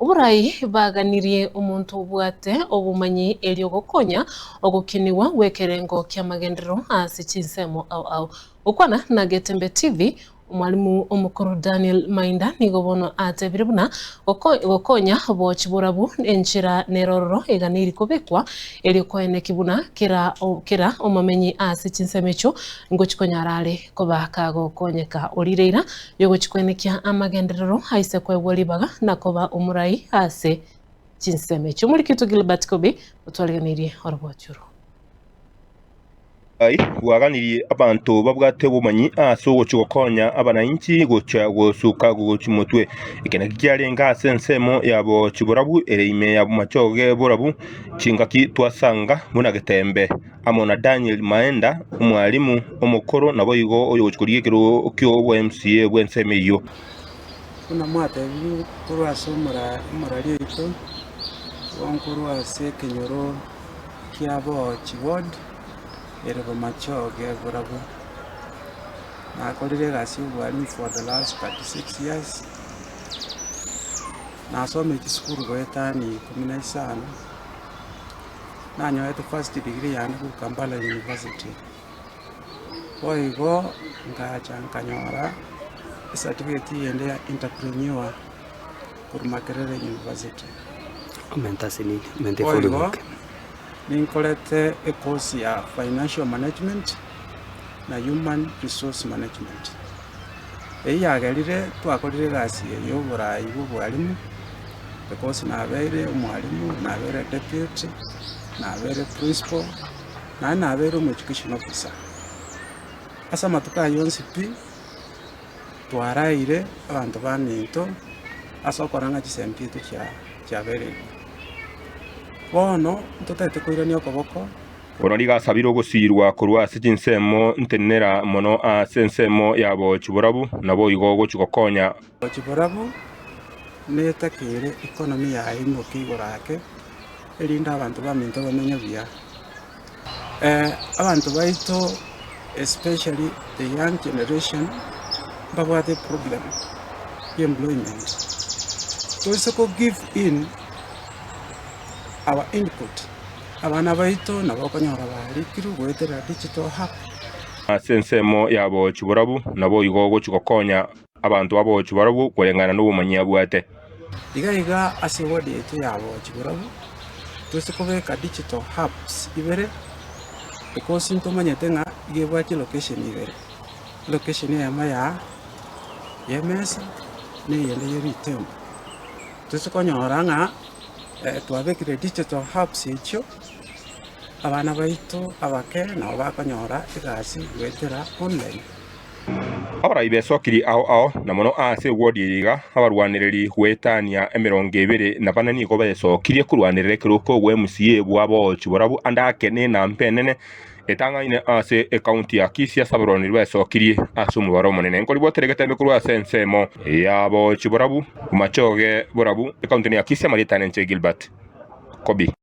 Uburayi baganirie umuntu ubwate obumanyi eliogokonya ogukiniwa wekerengo kya magendero ase chinsemo au ukwana na Getembe TV umwalimu omukuru Daniel Mainda nigobono atebire buna gokonya bochiburabu enchira nerororo eganiri kubekwa eliokoene kibuna kira omamenyi ase chinsemecho ngochikonyarare koba gokonyeka orireira yogochikwenekya amagenderero haise kwebwalibaga nakoba umurai ase chinsemecho muri kitu Gilbert Kobe utwaliganirie oroboturo waganirie abantu babwate bumanyi ase gochigokonya abananchi gocha gosuka gochimotwe ikena kiarenga ase ensemo yabo chiburabu ereime ya machoge burabu chingaki twasanga muna Getembe amona Daniel Mainda umwalimu omukoro nabo igo oyo gochikoriye kiro kyo bwa MCA bwenseme iyo kuna mwate bi kurwaso murari ito wankurwase kenyoro kyabo chiwod erebo machoge burabu nakolire gasi ubwalimu for the last 36 years nasome kisukuru gwetani 15 nanyoete first degree yangu ku Kampala University oigo nkanyora certificate yende entrepreneur ku Makerere University Mentasini oigo ninkolete a course ya financial management na human resource management yagerire twakorire gasi yo burayi bw'ubwalimu because nabere umwalimu nabere deputy nabere principal nabere education officer asa matuka yonsi pi twaraire abantu baninto asa koranga chisempito kya bere bono ntotete koirania okoboko Orori gasabiro gusirwa kurwa ase chinsemo ntenera mono ase ensemo yabo chiburabu nabo igo gochigokonya chiburabu netakire economy ya imoki gorake erinda abantu baminto bamenya bia abantu baito especially the young generation babate problem employment so give in our input abana baito nabokonyora bari kiru gwetera digital hub asensemo yabo chiburabu nabo igo gochigokonya abantu abo chiburabu kurengana n'ubumanyi bwate iga asiwodi yetu yabo chiburabu tusikobeka digital hubs ibere because ntomanyete nga igebwachi location ibere location ya maya yemesa ne yende yeritembo tusikonyora nga twabekire digital hubs echo abana baito abake nabo bakonyora igasi gwetera online abarayi besokiri ao na mono ase wodiga abarwaniriri gwetania 20 na bana niko besokirie kurwanirira kiruko gwe MCA bwabo chiburabu andake ne na mpenene etangaine ase county ya Kisia sabaroniri besokirie ase umubaro munene nkori botere Getembe kurwa sensemo yabo chiburabu machoge burabu county ya Kisia maritane nche Gilbert Kobe.